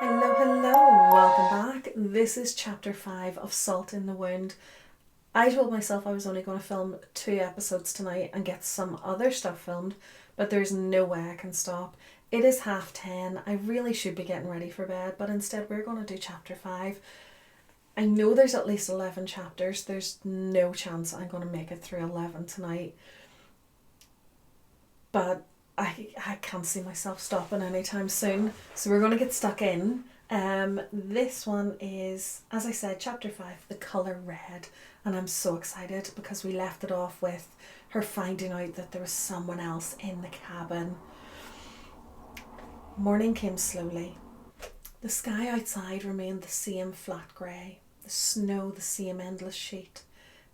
Hello, hello, welcome back. This is chapter 5 of Salt in the Wound. I told myself I was only going to film 2 episodes tonight and get some other stuff filmed, but there's no way I can stop. It is 10:30. I really should be getting ready for bed, but instead we're going to do chapter 5. I know there's at least 11 chapters. There's no chance I'm going to make it through 11 tonight. But I can't see myself stopping anytime soon. So we're going to get stuck in. This one is, as I said, chapter 5, The Colour Red. And I'm so excited because we left it off with her finding out that there was someone else in the cabin. Morning came slowly. The sky outside remained the same flat grey. The snow the same endless sheet.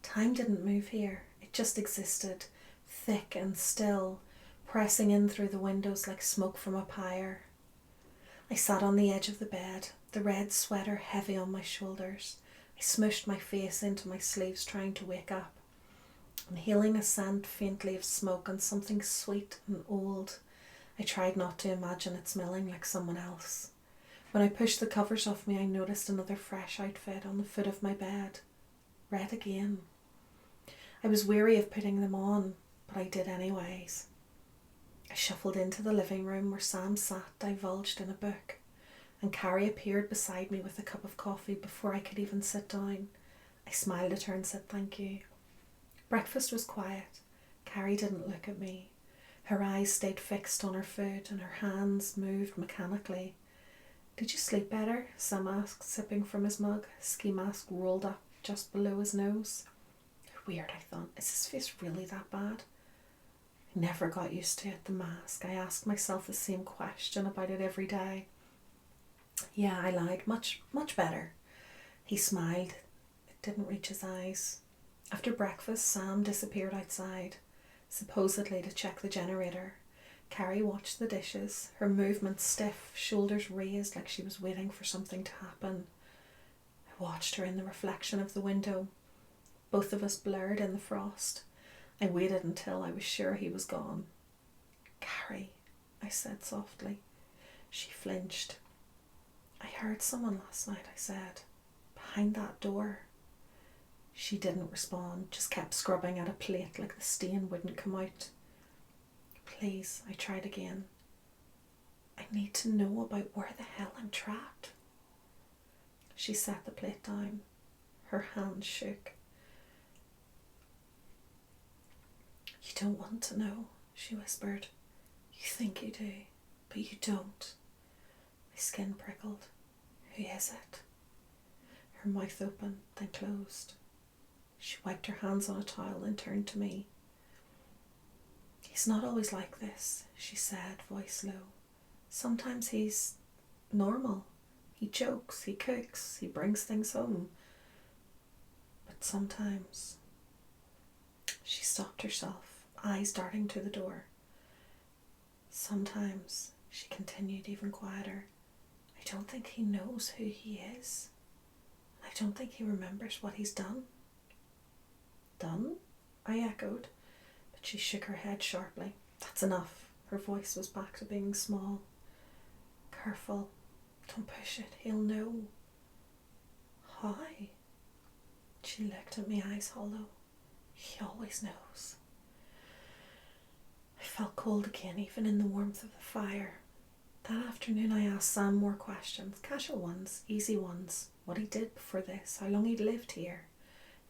Time didn't move here. It just existed, thick and still, pressing in through the windows like smoke from a pyre. I sat on the edge of the bed, the red sweater heavy on my shoulders. I smushed my face into my sleeves, trying to wake up, inhaling a scent faintly of smoke and something sweet and old. I tried not to imagine it smelling like someone else. When I pushed the covers off me, I noticed another fresh outfit on the foot of my bed. Red again. I was weary of putting them on, but I did anyways. I shuffled into the living room where Sam sat divulged in a book, and Carrie appeared beside me with a cup of coffee before I could even sit down. I smiled at her and said thank you. Breakfast was quiet. Carrie didn't look at me. Her eyes stayed fixed on her food and her hands moved mechanically. Did you sleep better? Sam asked, sipping from his mug, ski mask rolled up just below his nose. Weird, I thought. Is his face really that bad? I never got used to it, the mask. I asked myself the same question about it every day. Yeah, I lied. Much better. He smiled. It didn't reach his eyes. After breakfast, Sam disappeared outside, supposedly to check the generator. Carrie watched the dishes, her movements stiff, shoulders raised like she was waiting for something to happen. I watched her in the reflection of the window, both of us blurred in the frost. I waited until I was sure he was gone. Carrie, I said softly. She flinched. I heard someone last night, I said. Behind that door. She didn't respond, just kept scrubbing at a plate like the stain wouldn't come out. Please, I tried again. I need to know about where the hell I'm trapped. She set the plate down. Her hand shook. You don't want to know, she whispered. You think you do, but you don't. My skin prickled. Who is it? Her mouth opened, then closed. She wiped her hands on a towel and turned to me. He's not always like this, she said, voice low. Sometimes he's normal. He jokes, he cooks, he brings things home. But sometimes... She stopped herself, eyes darting to the door. Sometimes, she continued even quieter, I don't think he knows who he is. I don't think he remembers what he's done. Done? I echoed, but she shook her head sharply. That's enough. Her voice was back to being small. Careful. Don't push it. He'll know. How? She looked at me, eyes hollow. He always knows. I felt cold again, even in the warmth of the fire. That afternoon I asked Sam more questions, casual ones, easy ones. What he did before this, how long he'd lived here,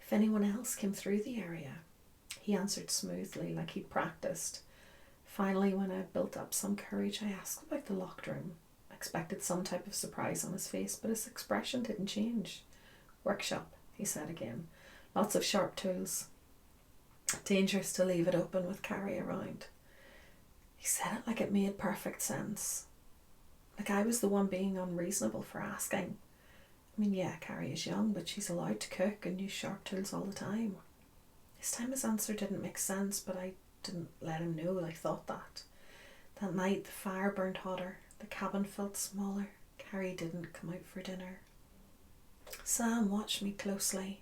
if anyone else came through the area. He answered smoothly, like he'd practiced. Finally, when I built up some courage, I asked about the locked room. I expected some type of surprise on his face, but his expression didn't change. Workshop, he said again. Lots of sharp tools. Dangerous to leave it open with Carrie around. He said it like it made perfect sense. Like I was the one being unreasonable for asking. I mean, yeah, Carrie is young, but she's allowed to cook and use sharp tools all the time. This time his answer didn't make sense, but I didn't let him know I thought that. That night the fire burned hotter, the cabin felt smaller. Carrie didn't come out for dinner. Sam watched me closely.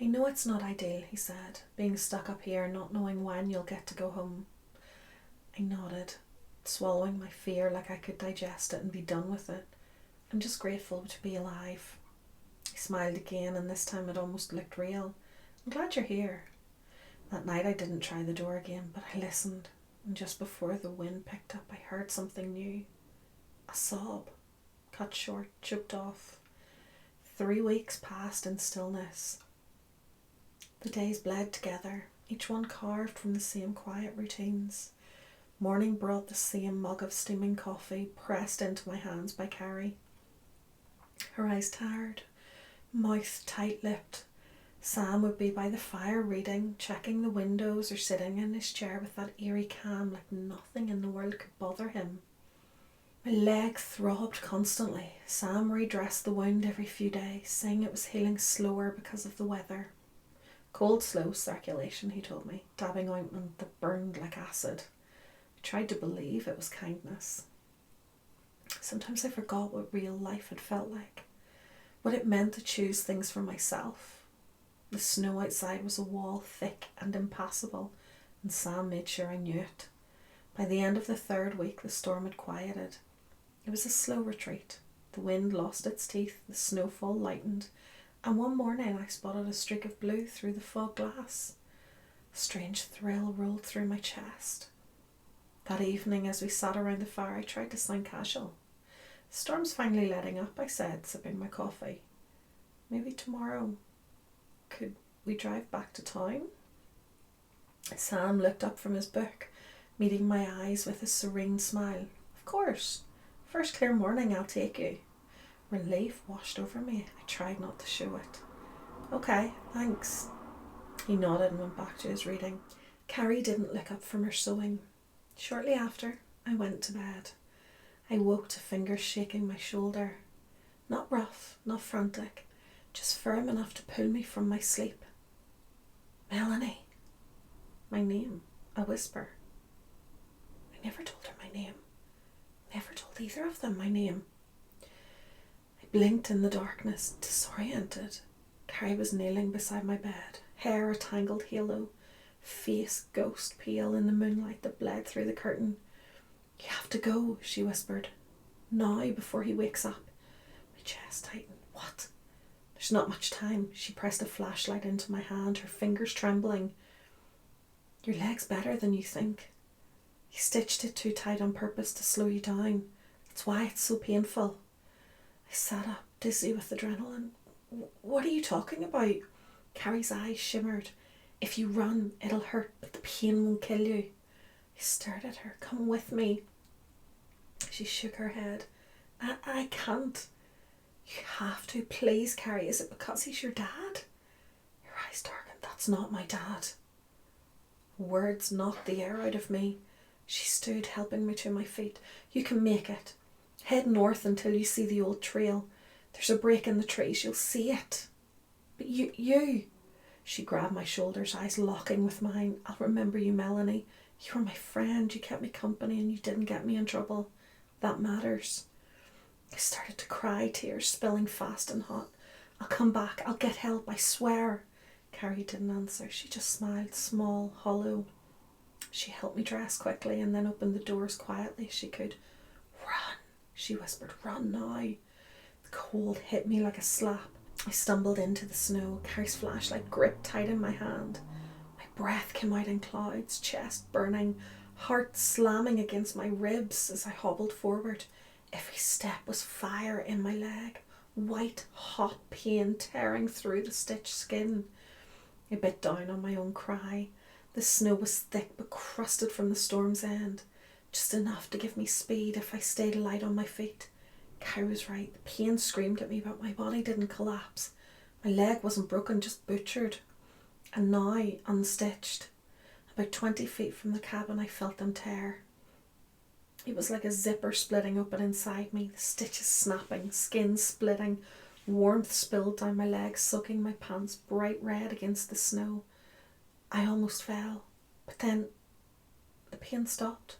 I know it's not ideal, he said, being stuck up here, not knowing when you'll get to go home. I nodded, swallowing my fear like I could digest it and be done with it. I'm just grateful to be alive. He smiled again, and this time it almost looked real. I'm glad you're here. That night I didn't try the door again, but I listened, and just before the wind picked up I heard something new. A sob, cut short, choked off. 3 weeks passed in stillness. The days bled together, each one carved from the same quiet routines. Morning brought the same mug of steaming coffee pressed into my hands by Carrie. Her eyes tired, mouth tight-lipped. Sam would be by the fire reading, checking the windows, or sitting in his chair with that eerie calm like nothing in the world could bother him. My leg throbbed constantly. Sam redressed the wound every few days, saying it was healing slower because of the weather. Cold, slow circulation, he told me, dabbing ointment that burned like acid. I tried to believe it was kindness. Sometimes I forgot what real life had felt like, what it meant to choose things for myself. The snow outside was a wall, thick and impassable, and Sam made sure I knew it. By the end of the 3rd week, the storm had quieted. It was a slow retreat. The wind lost its teeth, the snowfall lightened, and one morning I spotted a streak of blue through the fog glass. A strange thrill rolled through my chest. That evening, as we sat around the fire, I tried to sound casual. The storm's finally letting up, I said, sipping my coffee. Maybe tomorrow. Could we drive back to town? Sam looked up from his book, meeting my eyes with a serene smile. Of course. First clear morning, I'll take you. Relief washed over me. I tried not to show it. Okay, thanks. He nodded and went back to his reading. Carrie didn't look up from her sewing. Shortly after, I went to bed. I woke to fingers shaking my shoulder. Not rough, not frantic, just firm enough to pull me from my sleep. Melanie. My name, a whisper. I never told her my name. Never told either of them my name. I blinked in the darkness, disoriented. Carrie was kneeling beside my bed, hair a tangled halo, face ghost pale in the moonlight that bled through the curtain. You have to go, she whispered. Now, before he wakes up. My chest tightened. What? There's not much time. She pressed a flashlight into my hand, her fingers trembling. Your leg's better than you think. He stitched it too tight on purpose to slow you down. That's why it's so painful. I sat up, dizzy with adrenaline. What are you talking about? Carrie's eyes shimmered. If you run, it'll hurt, but the pain won't kill you. I stared at her. Come with me. She shook her head. I can't. You have to. Please, Carrie. Is it because he's your dad? Her eyes darkened. That's not my dad. Words knocked the air out of me. She stood, helping me to my feet. You can make it. Head north until you see the old trail. There's a break in the trees. You'll see it. But you. She grabbed my shoulders, eyes locking with mine. I'll remember you, Melanie. You were my friend. You kept me company and you didn't get me in trouble. That matters. I started to cry, tears spilling fast and hot. I'll come back. I'll get help. I swear. Carrie didn't answer. She just smiled, small, hollow. She helped me dress quickly and then opened the doors quietly as she could. Run, she whispered. Run now. The cold hit me like a slap. I stumbled into the snow, Carrie's flashlight gripped tight in my hand. My breath came out in clouds, chest burning, heart slamming against my ribs as I hobbled forward. Every step was fire in my leg, white, hot pain tearing through the stitched skin. I bit down on my own cry. The snow was thick but crusted from the storm's end, just enough to give me speed if I stayed light on my feet. Carrie was right. The pain screamed at me, but my body didn't collapse. My leg wasn't broken, just butchered. And now, unstitched. About 20 feet from the cabin, I felt them tear. It was like a zipper splitting open inside me, the stitches snapping, skin splitting, warmth spilled down my legs, soaking my pants bright red against the snow. I almost fell, but then the pain stopped,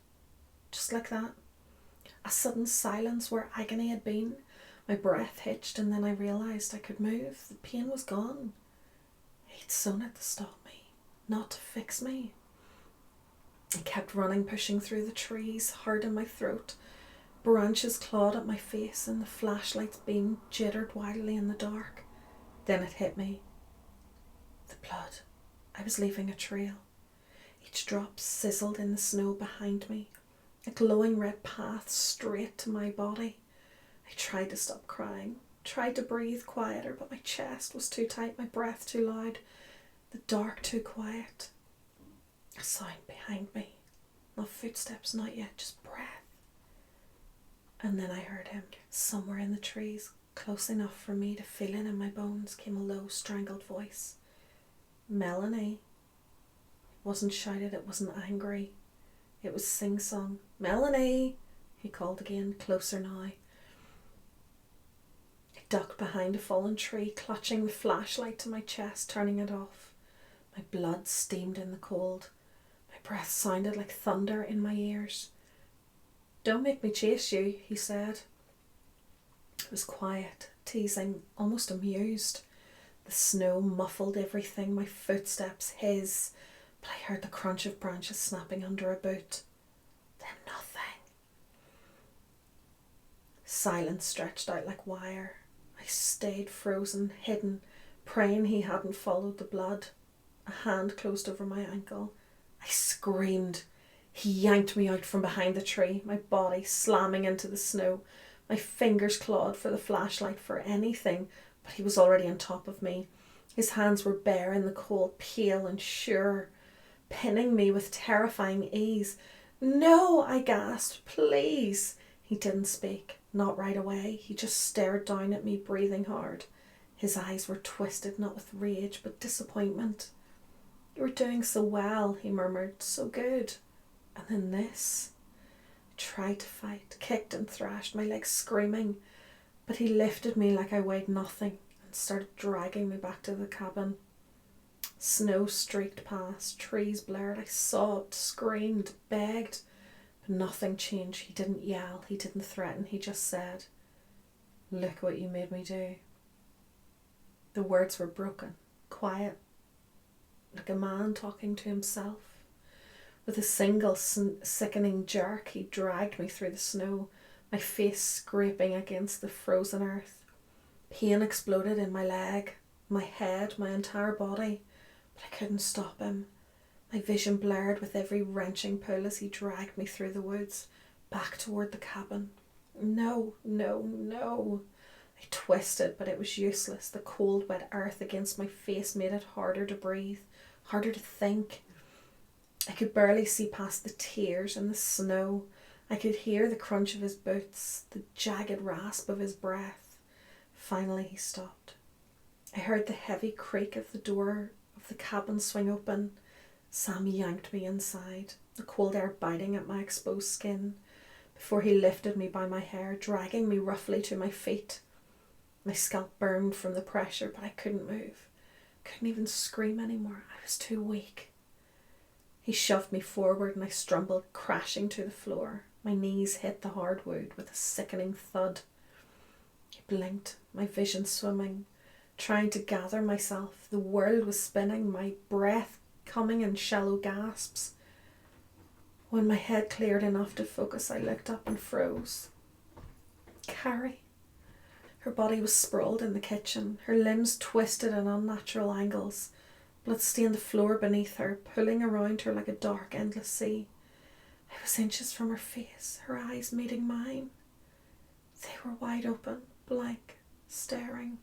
just like that. A sudden silence where agony had been. My breath hitched and then I realised I could move. The pain was gone. He'd sewn it to stop me, not to fix me. I kept running, pushing through the trees, hard in my throat. Branches clawed at my face and the flashlight's beam jittered wildly in the dark. Then it hit me. The blood. I was leaving a trail. Each drop sizzled in the snow behind me, a glowing red path straight to my body. I tried to stop crying, tried to breathe quieter, but my chest was too tight, my breath too loud, the dark too quiet. A sound behind me. Not footsteps, not yet, just breath. And then I heard him. Somewhere in the trees, close enough for me to feel it in my bones, came a low, strangled voice. Melanie. It wasn't shouted, it wasn't angry. It was sing-song. Melanie, he called again, closer now. I ducked behind a fallen tree, clutching the flashlight to my chest, turning it off. My blood steamed in the cold. My breath sounded like thunder in my ears. Don't make me chase you, he said. It was quiet, teasing, almost amused. The snow muffled everything, my footsteps, his, but I heard the crunch of branches snapping under a boot. Then nothing. Silence stretched out like wire. I stayed frozen, hidden, praying he hadn't followed the blood. A hand closed over my ankle. I screamed. He yanked me out from behind the tree, my body slamming into the snow. My fingers clawed for the flashlight, for anything, but he was already on top of me. His hands were bare in the cold, pale and sure, pinning me with terrifying ease. No, I gasped, please. He didn't speak, not right away. He just stared down at me, breathing hard. His eyes were twisted, not with rage, but disappointment. You were doing so well, he murmured, so good. And then this. I tried to fight, kicked and thrashed, my legs screaming, but he lifted me like I weighed nothing and started dragging me back to the cabin. Snow streaked past, trees blared. I sobbed, screamed, begged, but nothing changed. He didn't yell, he didn't threaten, he just said, "Look what you made me do." The words were broken, quiet, like a man talking to himself. With a single sickening jerk, he dragged me through the snow, my face scraping against the frozen earth. Pain exploded in my leg, my head, my entire body, but I couldn't stop him. My vision blurred with every wrenching pull as he dragged me through the woods, back toward the cabin. No, no, no. I twisted, but it was useless. The cold, wet earth against my face made it harder to breathe, harder to think. I could barely see past the tears and the snow. I could hear the crunch of his boots, the jagged rasp of his breath. Finally he stopped. I heard the heavy creak of the door of the cabin swing open. Sam yanked me inside, the cold air biting at my exposed skin, before he lifted me by my hair, dragging me roughly to my feet. My scalp burned from the pressure, but I couldn't move. Couldn't even scream anymore. I was too weak. He shoved me forward and I stumbled, crashing to the floor. My knees hit the hardwood with a sickening thud. I blinked, my vision swimming, trying to gather myself. The world was spinning, my breath coming in shallow gasps. When my head cleared enough to focus, I looked up and froze. Carrie. Her body was sprawled in the kitchen, her limbs twisted at unnatural angles. Blood stained the floor beneath her, pulling around her like a dark, endless sea. I was inches from her face, her eyes meeting mine. They were wide open, blank, staring.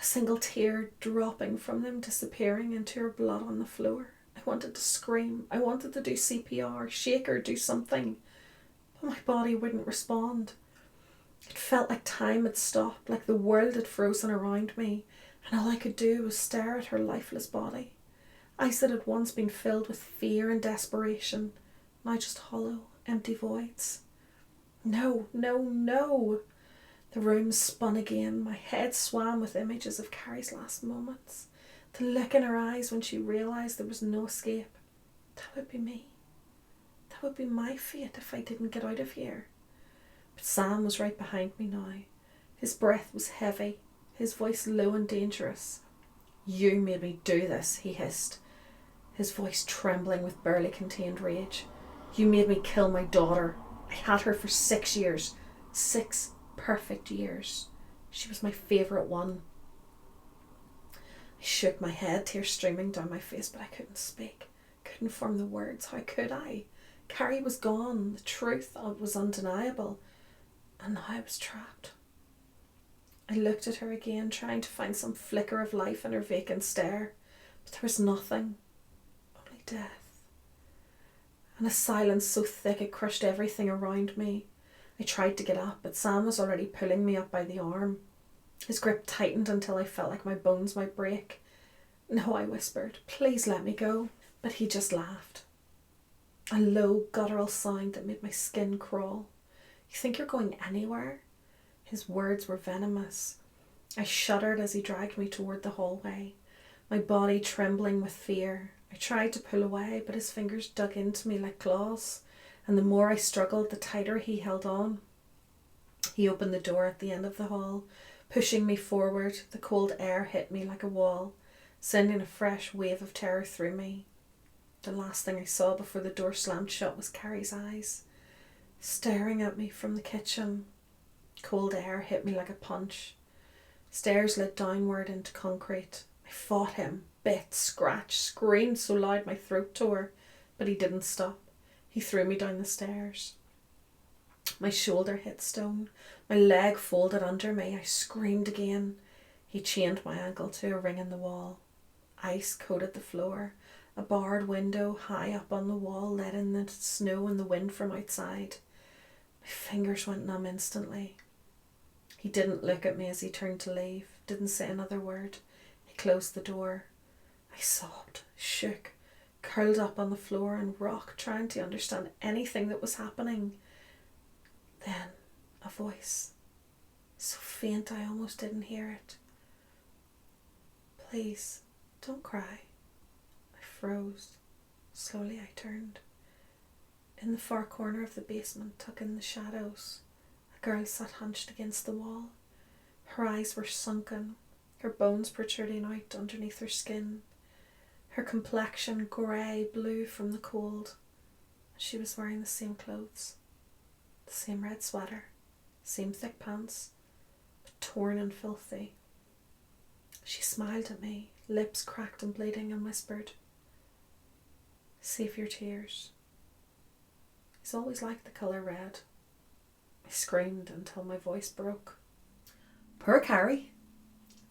A single tear dropping from them, disappearing into her blood on the floor. I wanted to scream. I wanted to do CPR, shake her, do something. But my body wouldn't respond. It felt like time had stopped, like the world had frozen around me, and all I could do was stare at her lifeless body. Eyes that had once been filled with fear and desperation, now just hollow, empty voids. No, no, no! The room spun again. My head swam with images of Carrie's last moments. The look in her eyes when she realised there was no escape. That would be me. That would be my fate if I didn't get out of here. But Sam was right behind me now. His breath was heavy, his voice low and dangerous. "You made me do this," he hissed, his voice trembling with barely contained rage. "You made me kill my daughter. I had her for 6 years. 6 perfect years. She was my favourite one. I shook my head, tears streaming down my face, but I couldn't speak. Couldn't form the words. How could I? Carrie was gone. The truth was undeniable. And now I was trapped. I looked at her again, trying to find some flicker of life in her vacant stare. But there was nothing. Only death. And a silence so thick it crushed everything around me. I tried to get up, but Sam was already pulling me up by the arm. His grip tightened until I felt like my bones might break. No, I whispered. Please let me go. But he just laughed. A low, guttural sound that made my skin crawl. You think you're going anywhere? His words were venomous. I shuddered as he dragged me toward the hallway, my body trembling with fear. I tried to pull away, but his fingers dug into me like claws, and the more I struggled, the tighter he held on. He opened the door at the end of the hall, pushing me forward. The cold air hit me like a wall, sending a fresh wave of terror through me. The last thing I saw before the door slammed shut was Carrie's eyes, staring at me from the kitchen. Cold air hit me like a punch. Stairs led downward into concrete. I fought him, bit, scratched, screamed so loud my throat tore, but he didn't stop. He threw me down the stairs. My shoulder hit stone. My leg folded under me. I screamed again. He chained my ankle to a ring in the wall. Ice coated the floor. A barred window high up on the wall let in the snow and the wind from outside. My fingers went numb instantly. He didn't look at me as he turned to leave, didn't say another word. He closed the door. I sobbed, shook, curled up on the floor and rocked, trying to understand anything that was happening. Then a voice, so faint I almost didn't hear it. Please, don't cry. I froze. Slowly I turned. In the far corner of the basement, tucked in the shadows, a girl sat hunched against the wall. Her eyes were sunken, her bones protruding out underneath her skin. Her complexion grey-blue from the cold. She was wearing the same clothes. The same red sweater, same thick pants, but torn and filthy. She smiled at me, lips cracked and bleeding, and whispered, "Save your tears." He's always liked the colour red. I screamed until my voice broke. Poor Carrie.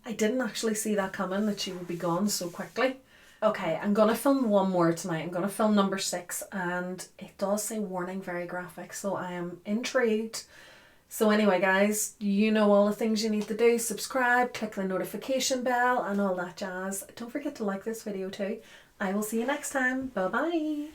I didn't actually see that coming, that she would be gone so quickly. Okay, I'm going to film one more tonight. I'm going to film number 6, and it does say warning, very graphic, so I am intrigued. So anyway, guys, you know all the things you need to do. Subscribe, click the notification bell, and all that jazz. Don't forget to like this video too. I will see you next time. Bye-bye.